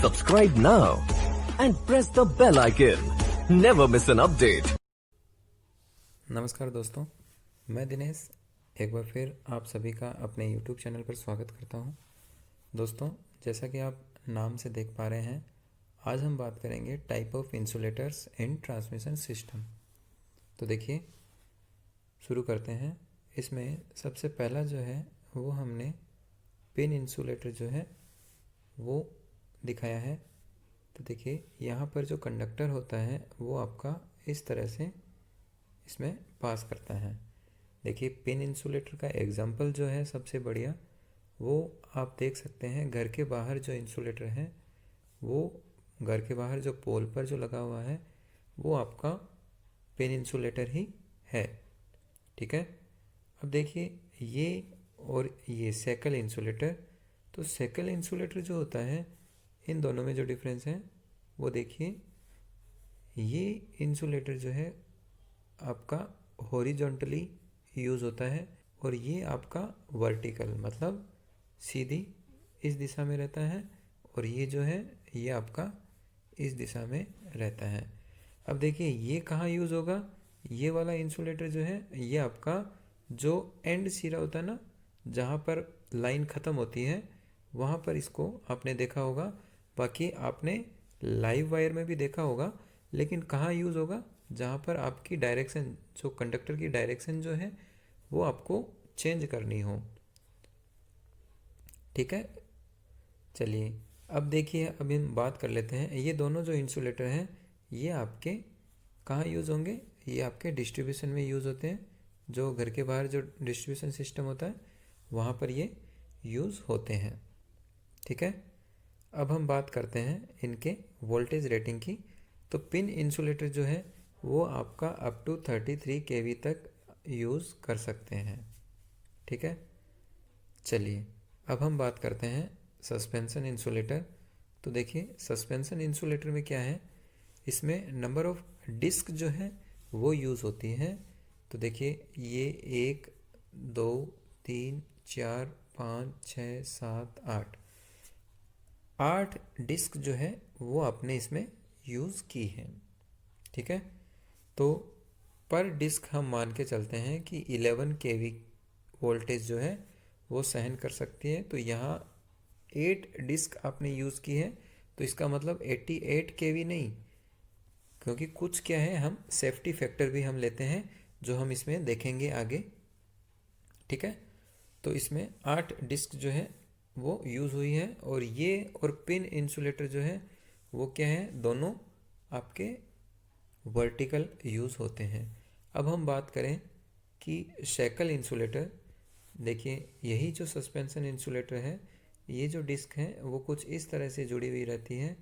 Subscribe now and press the bell icon. Never miss an update. नमस्कार दोस्तों, मैं दिनेश एक बार फिर आप सभी का अपने YouTube चैनल पर स्वागत करता हूं। दोस्तों, जैसा कि आप नाम से देख पा रहे हैं, आज हम बात करेंगे type of insulators in transmission system. तो देखिए, शुरू करते हैं। इसमें सबसे पहला जो है वो हमने पिन इंसुलेटर जो है वो दिखाया है। तो देखिए, यहाँ पर जो कंडक्टर होता है वो आपका इस तरह से इसमें पास करता है। देखिए, पिन इंसुलेटर का एग्जाम्पल जो है सबसे बढ़िया वो आप देख सकते हैं। घर के बाहर जो इंसुलेटर है वो घर के बाहर जो पोल पर जो लगा हुआ है वो आपका पिन इंसुलेटर ही है। ठीक है। अब देखिए, ये और ये सेकल इंसुलेटर। तो सेकल इंसुलेटर जो होता है, इन दोनों में जो डिफरेंस है वो देखिए, ये इंसुलेटर जो है आपका हॉरिजॉन्टली यूज़ होता है और ये आपका वर्टिकल मतलब सीधी इस दिशा में रहता है, और ये जो है ये आपका इस दिशा में रहता है। अब देखिए, ये कहाँ यूज़ होगा। ये वाला इंसुलेटर जो है ये आपका जो एंड सिरा होता है ना, जहाँ पर लाइन ख़त्म होती है वहाँ पर इसको आपने देखा होगा। बाकी आपने लाइव वायर में भी देखा होगा, लेकिन कहाँ यूज़ होगा, जहाँ पर आपकी डायरेक्शन जो कंडक्टर की डायरेक्शन जो है वो आपको चेंज करनी हो। ठीक है। चलिए, अब देखिए, अभी हम बात कर लेते हैं। ये दोनों जो इंसुलेटर हैं ये आपके कहाँ यूज़ होंगे। ये आपके डिस्ट्रीब्यूशन में यूज़ होते हैं। जो घर के बाहर जो डिस्ट्रीब्यूशन सिस्टम होता है वहाँ पर ये यूज़ होते हैं। ठीक है। अब हम बात करते हैं इनके वोल्टेज रेटिंग की। तो पिन इंसुलेटर जो है वो आपका अप टू 33 kV तक यूज़ कर सकते हैं। ठीक है। चलिए, अब हम बात करते हैं सस्पेंशन इंसुलेटर। तो देखिए, सस्पेंशन इंसुलेटर में क्या है, इसमें नंबर ऑफ डिस्क जो है वो यूज़ होती है। तो देखिए, ये 1 2 3 4 5 6 7 8 डिस्क जो है वो आपने इसमें यूज़ की है। ठीक है। तो पर डिस्क हम मान के चलते हैं कि 11 kV वोल्टेज जो है वो सहन कर सकती है। तो यहाँ 8 डिस्क आपने यूज़ की है, तो इसका मतलब 88 kV नहीं, क्योंकि कुछ क्या है, हम सेफ्टी फैक्टर भी हम लेते हैं जो हम इसमें देखेंगे आगे। ठीक है। तो इसमें 8 डिस्क जो है वो यूज़ हुई है, और ये और पिन इंसुलेटर जो है वो क्या है, दोनों आपके वर्टिकल यूज़ होते हैं। अब हम बात करें कि शेकल इंसुलेटर। देखिए, यही जो सस्पेंशन इंसुलेटर है, ये जो डिस्क है वो कुछ इस तरह से जुड़ी हुई रहती है।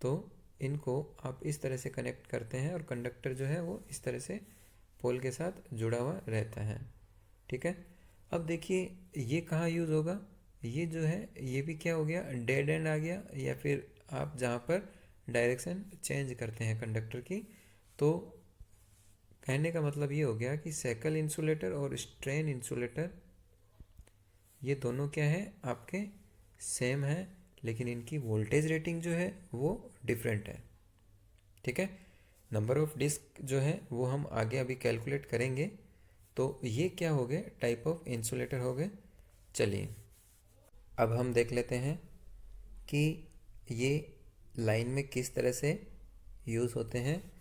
तो इनको आप इस तरह से कनेक्ट करते हैं और कंडक्टर जो है वो इस तरह से पोल के साथ जुड़ा हुआ रहता है। ठीक है। अब देखिए, ये कहाँ यूज़ होगा। ये जो है ये भी क्या हो गया, डेड एंड आ गया, या फिर आप जहाँ पर डायरेक्शन चेंज करते हैं कंडक्टर की। तो कहने का मतलब ये हो गया कि सेकल इंसुलेटर और स्ट्रेन इंसुलेटर ये दोनों क्या है, आपके सेम है, लेकिन इनकी वोल्टेज रेटिंग जो है वो डिफरेंट है। ठीक है। नंबर ऑफ डिस्क जो है वो हम आगे अभी कैलकुलेट करेंगे। तो ये क्या हो गए, टाइप ऑफ इंसुलेटर हो गए। चलिए, अब हम देख लेते हैं कि ये लाइन में किस तरह से यूज़ होते हैं।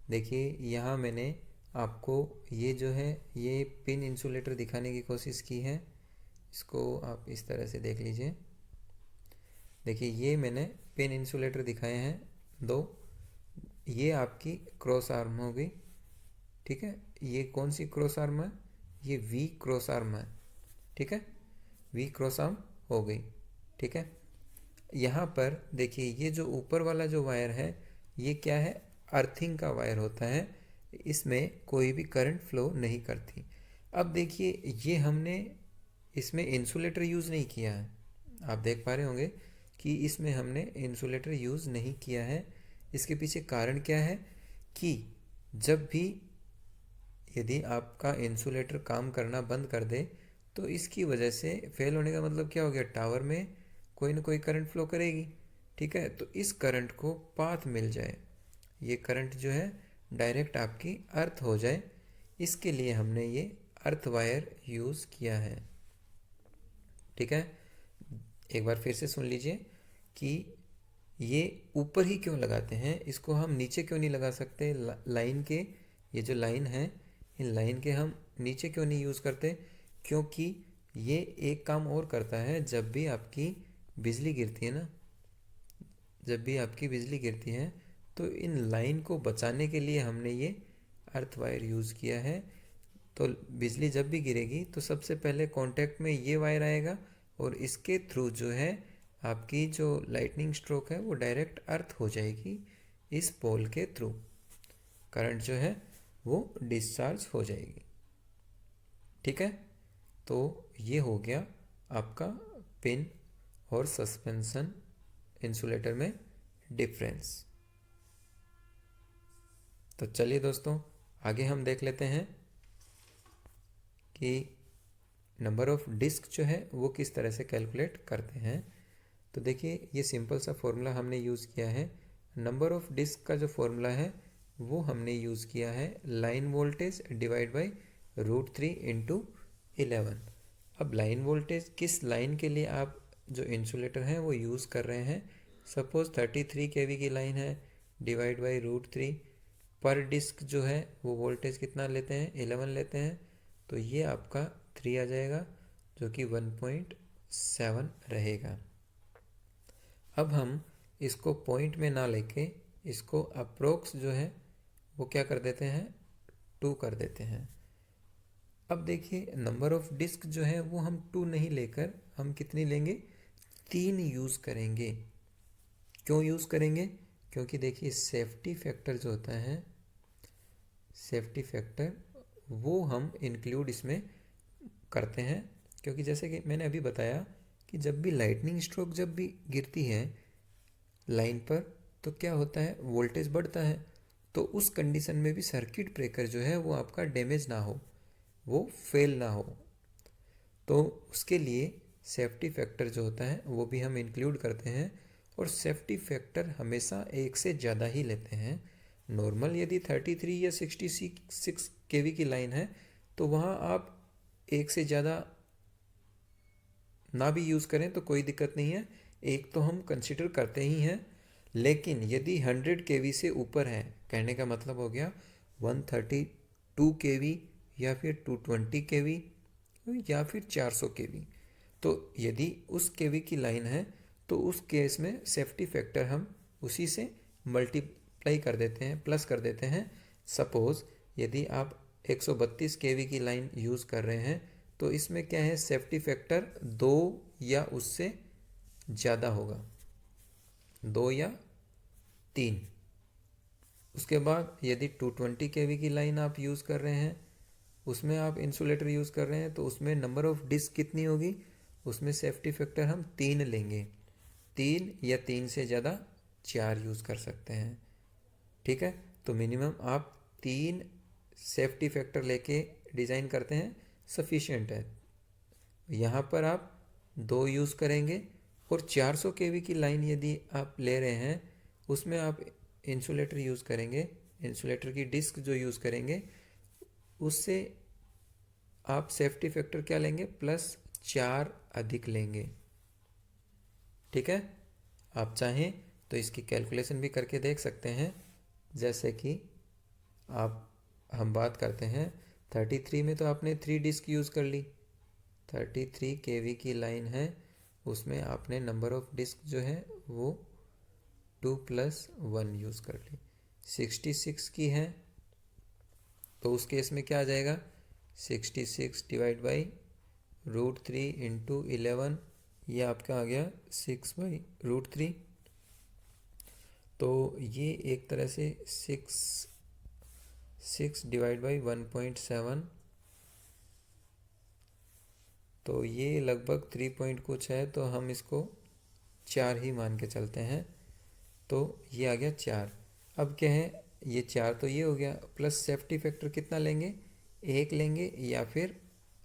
देखिए, यहाँ मैंने आपको ये जो है ये पिन इंसुलेटर दिखाने की कोशिश की है। इसको आप इस तरह से देख लीजिए। देखिए, ये मैंने पिन इंसुलेटर दिखाए हैं दो। ये आपकी क्रॉस आर्म होगी। ठीक है। ये कौन सी क्रॉस आर्म है, ये वी क्रॉस आर्म है। ठीक है। वी क्रॉस आर्म हो गई। ठीक है। यहाँ पर देखिए, ये जो ऊपर वाला जो वायर है ये क्या है, अर्थिंग का वायर होता है। इसमें कोई भी करंट फ्लो नहीं करती। अब देखिए, ये हमने इसमें इंसुलेटर यूज़ नहीं किया है। आप देख पा रहे होंगे कि इसमें हमने इंसुलेटर यूज़ नहीं किया है। इसके पीछे कारण क्या है कि जब भी यदि आपका इंसुलेटर काम करना बंद कर दे तो इसकी वजह से फेल होने का मतलब क्या हो गया, टावर में कोई ना कोई करंट फ्लो करेगी। ठीक है, तो इस करंट को पाथ मिल जाए, ये करंट जो है डायरेक्ट आपकी अर्थ हो जाए, इसके लिए हमने ये अर्थ वायर यूज़ किया है। ठीक है, एक बार फिर से सुन लीजिए कि ये ऊपर ही क्यों लगाते हैं, इसको हम नीचे क्यों नहीं लगा सकते। लाइन के, ये जो लाइन है, इन लाइन के हम नीचे क्यों नहीं यूज़ करते, क्योंकि ये एक काम और करता है। जब भी आपकी बिजली गिरती है ना, जब भी आपकी बिजली गिरती है तो इन लाइन को बचाने के लिए हमने ये अर्थ वायर यूज़ किया है। तो बिजली जब भी गिरेगी तो सबसे पहले कांटेक्ट में ये वायर आएगा और इसके थ्रू जो है आपकी जो लाइटनिंग स्ट्रोक है वो डायरेक्ट अर्थ हो जाएगी, इस पोल के थ्रू करंट जो है वो डिस्चार्ज हो जाएगी। ठीक है, तो ये हो गया आपका पिन और सस्पेंशन इंसुलेटर में डिफरेंस। तो चलिए दोस्तों, आगे हम देख लेते हैं कि नंबर ऑफ डिस्क जो है वो किस तरह से कैलकुलेट करते हैं। तो देखिए, ये सिंपल सा फॉर्मूला हमने यूज़ किया है। नंबर ऑफ डिस्क का जो फॉर्मूला है वो हमने यूज़ किया है line voltage divide by √3 into 11। अब लाइन वोल्टेज किस लाइन के लिए आप जो इंसुलेटर हैं वो यूज़ कर रहे हैं, सपोज़ 33 kV की लाइन है, डिवाइड बाई √3 पर डिस्क जो है वो वोल्टेज कितना लेते हैं, 11 लेते हैं, तो ये आपका 3 आ जाएगा जो कि 1.7 रहेगा। अब हम इसको पॉइंट में ना लेके इसको अप्रोक्स जो है वो क्या कर देते हैं, 2 कर देते हैं। अब देखिए, नंबर ऑफ डिस्क जो है वो हम 2 नहीं लेकर हम कितनी लेंगे, 3 यूज़ करेंगे। क्यों यूज़ करेंगे, क्योंकि देखिए सेफ्टी फैक्टर जो होता है, सेफ्टी फैक्टर वो हम इंक्लूड इसमें करते हैं। क्योंकि जैसे कि मैंने अभी बताया कि जब भी लाइटनिंग स्ट्रोक जब भी गिरती है लाइन पर तो क्या होता है, वोल्टेज बढ़ता है। तो उस कंडीशन में भी सर्किट ब्रेकर जो है वो आपका डैमेज ना हो, वो फेल ना हो, तो उसके लिए सेफ्टी फैक्टर जो होता है वो भी हम इंक्लूड करते हैं। और सेफ्टी फैक्टर हमेशा एक से ज़्यादा ही लेते हैं। नॉर्मल यदि 33 या 66 kV की लाइन है तो वहाँ आप एक से ज़्यादा ना भी यूज़ करें तो कोई दिक्कत नहीं है, एक तो हम कंसिडर करते ही हैं। लेकिन यदि 100 kV से ऊपर है, कहने का मतलब हो गया 132 kV या फिर 220 kV या फिर 400 kV, तो यदि उस kV की लाइन है तो उस केस में सेफ्टी फैक्टर हम उसी से मल्टीप्लाई कर देते हैं, प्लस कर देते हैं। सपोज़ यदि आप 132 kV की लाइन यूज़ कर रहे हैं तो इसमें क्या है, सेफ्टी फैक्टर 2 या उससे ज़्यादा होगा, 2 या 3। उसके बाद यदि 220 kV की लाइन आप यूज़ कर रहे हैं, उसमें आप इंसुलेटर यूज़ कर रहे हैं, तो उसमें नंबर ऑफ डिस्क कितनी होगी, उसमें सेफ्टी फैक्टर हम 3 लेंगे, 3 या 3 से ज़्यादा 4 यूज़ कर सकते हैं। ठीक है, तो मिनिमम आप 3 सेफ्टी फैक्टर लेके डिज़ाइन करते हैं, सफिशिएंट है। यहाँ पर आप 2 यूज़ करेंगे और 400 kV की लाइन यदि आप ले रहे हैं उसमें आप इंसुलेटर यूज़ करेंगे, इंसुलेटर की डिस्क जो यूज़ करेंगे उससे आप सेफ्टी फैक्टर क्या लेंगे, +4 अधिक लेंगे। ठीक है, आप चाहें तो इसकी कैलकुलेशन भी करके देख सकते हैं। जैसे कि हम बात करते हैं 33 में तो आपने 3 डिस्क यूज़ कर ली, 33 kV की लाइन है, उसमें आपने नंबर ऑफ डिस्क जो है वो 2 + 1 यूज़ कर ली। 66 की है तो उस केस में क्या आ जाएगा, 66 डिवाइड बाई √3 इंटू 11, ये आपका आ गया 6/√3। तो ये एक तरह से 6 डिवाइड बाई 1.7, तो ये लगभग 3 पॉइंट कुछ है, तो हम इसको 4 ही मान के चलते हैं। तो ये आ गया 4। अब क्या है, ये 4 तो ये हो गया, प्लस सेफ्टी फैक्टर कितना लेंगे, 1 लेंगे या फिर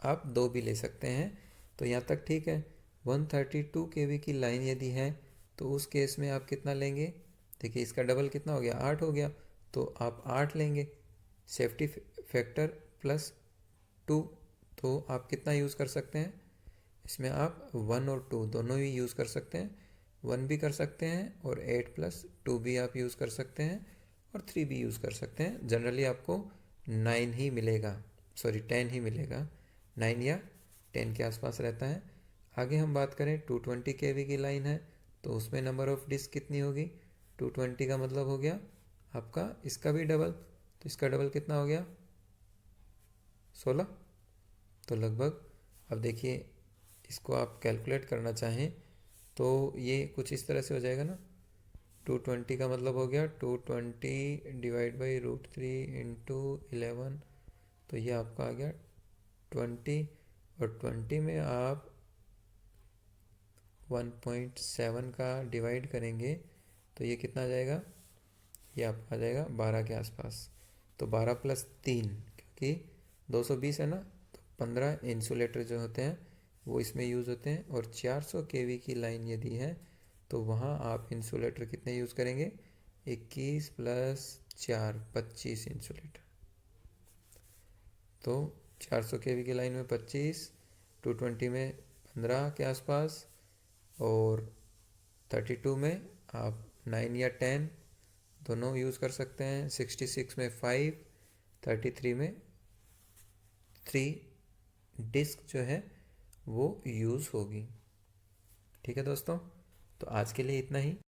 आप 2 भी ले सकते हैं। तो यहाँ तक ठीक है। 132 kV की लाइन यदि है तो उस केस में आप कितना लेंगे? देखिए इसका डबल कितना हो गया, 8 हो गया, तो आप 8 लेंगे। सेफ्टी फैक्टर प्लस 2, तो आप कितना यूज़ कर सकते हैं इसमें? आप 1 और 2 दोनों ही यूज़ कर सकते हैं। 1 भी कर सकते हैं और 8 प्लस 2 भी आप यूज़ कर सकते हैं और 3 भी यूज़ कर सकते हैं। जनरली आपको 9 ही मिलेगा, सॉरी 10 ही मिलेगा, 9 या 10 के आसपास रहता है। आगे हम बात करें 220 kV की लाइन है, तो उसमें नंबर ऑफ डिस्क कितनी होगी? 220 का मतलब हो गया आपका इसका भी डबल, तो इसका डबल कितना हो गया? 16। तो लगभग, अब देखिए इसको आप कैलकुलेट करना चाहें तो ये कुछ इस तरह से हो जाएगा ना। 220 का मतलब हो गया 220 डिवाइड बाई √3 इंटू 11, तो ये आपका आ गया 20, और 20 में आप 1.7 का डिवाइड करेंगे तो ये कितना आ जाएगा? ये आपका आ जाएगा 12 के आसपास। तो 12 प्लस 3, क्योंकि 220 है ना, तो 15 इंसुलेटर जो होते हैं वो इसमें यूज़ होते हैं। और 400 kV की लाइन यदि है तो वहाँ आप इंसुलेटर कितने यूज़ करेंगे? 21 प्लस 4, 25 इंसुलेटर। तो 400 kV की लाइन में 25, 220 में 15 के आसपास, और 32 में आप 9 या 10 दोनों यूज़ कर सकते हैं। 66 में 5, 33 में 3 डिस्क जो है वो यूज़ होगी। ठीक है दोस्तों, तो आज के लिए इतना ही।